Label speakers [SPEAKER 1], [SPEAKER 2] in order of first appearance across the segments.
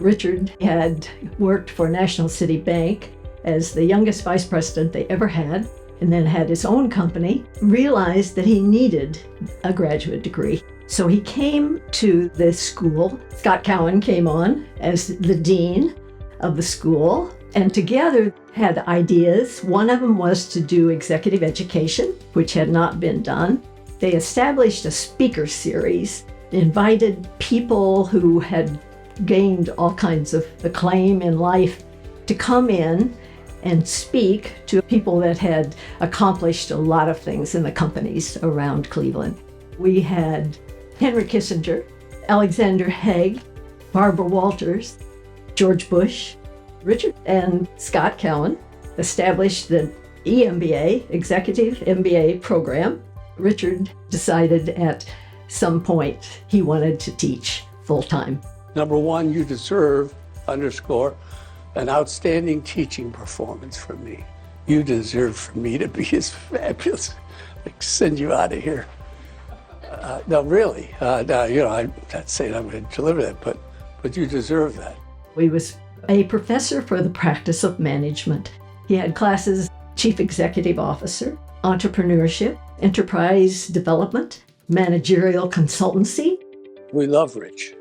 [SPEAKER 1] Richard had worked for National City Bank as the youngest vice president they ever had, and then had his own company, realized that he needed a graduate degree. So he came to the school. Scott Cowan came on as the dean of the school, and together had ideas. One of them was to do executive education, which had not been done. They established a speaker series, invited people who had gained all kinds of acclaim in life to come in and speak to people that had accomplished a lot of things in the companies around Cleveland. We had Henry Kissinger, Alexander Haig, Barbara Walters, George Bush. Richard and Scott Cowan established the EMBA, Executive MBA program. Richard decided at some point he wanted to teach full-time.
[SPEAKER 2] Number one, you deserve, underscore, an outstanding teaching performance from me. You deserve for me to be as fabulous, like send you out of here. No, really, I'm not saying I'm going to deliver that, but you deserve that.
[SPEAKER 1] He was a professor for the practice of management. He had classes, chief executive officer, entrepreneurship, enterprise development, managerial consultancy.
[SPEAKER 2] We love Rich.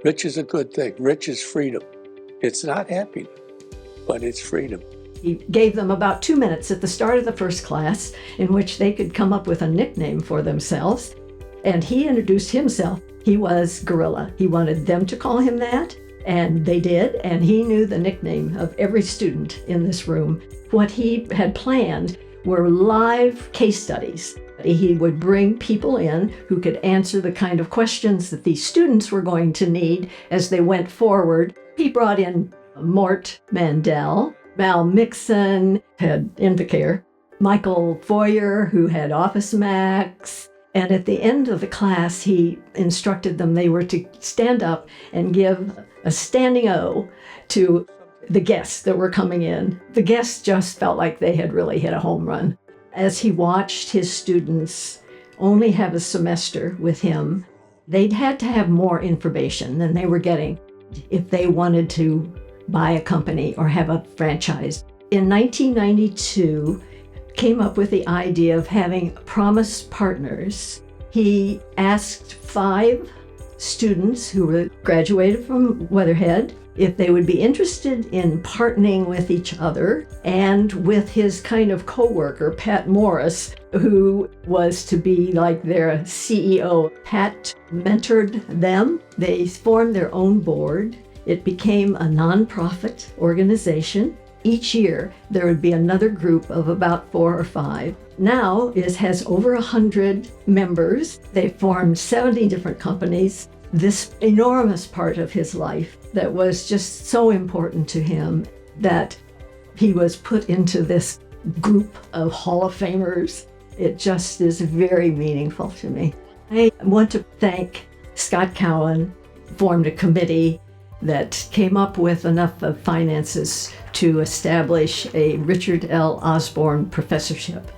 [SPEAKER 2] Rich is a good thing. Rich is freedom. It's not happiness, but it's freedom.
[SPEAKER 1] He gave them about 2 minutes at the start of the first class in which they could come up with a nickname for themselves. And he introduced himself. He was Gorilla. He wanted them to call him that, and they did. And he knew the nickname of every student in this room. What he had planned were live case studies. He would bring people in who could answer the kind of questions that these students were going to need as they went forward. He brought in Mort Mandel, Mal Mixon, had Invacare, Michael Foyer, who had Office Max. And at the end of the class, he instructed them they were to stand up and give a standing O to the guests that were coming in. The guests just felt like they had really hit a home run. As he watched his students only have a semester with him, they'd had to have more information than they were getting if they wanted to buy a company or have a franchise. In 1992, came up with the idea of having promise partners. He asked 5 students who were graduated from Weatherhead if they would be interested in partnering with each other and with his kind of coworker, Pat Morris, who was to be like their CEO. Pat mentored them. They formed their own board. It became a nonprofit organization. Each year, there would be another group of about 4 or 5. Now, it has over 100 members. They formed 70 different companies. This enormous part of his life that was just so important to him that he was put into this group of Hall of Famers. It just is very meaningful to me. I want to thank Scott Cowan, formed a committee that came up with enough of finances to establish a Richard L. Osborne professorship.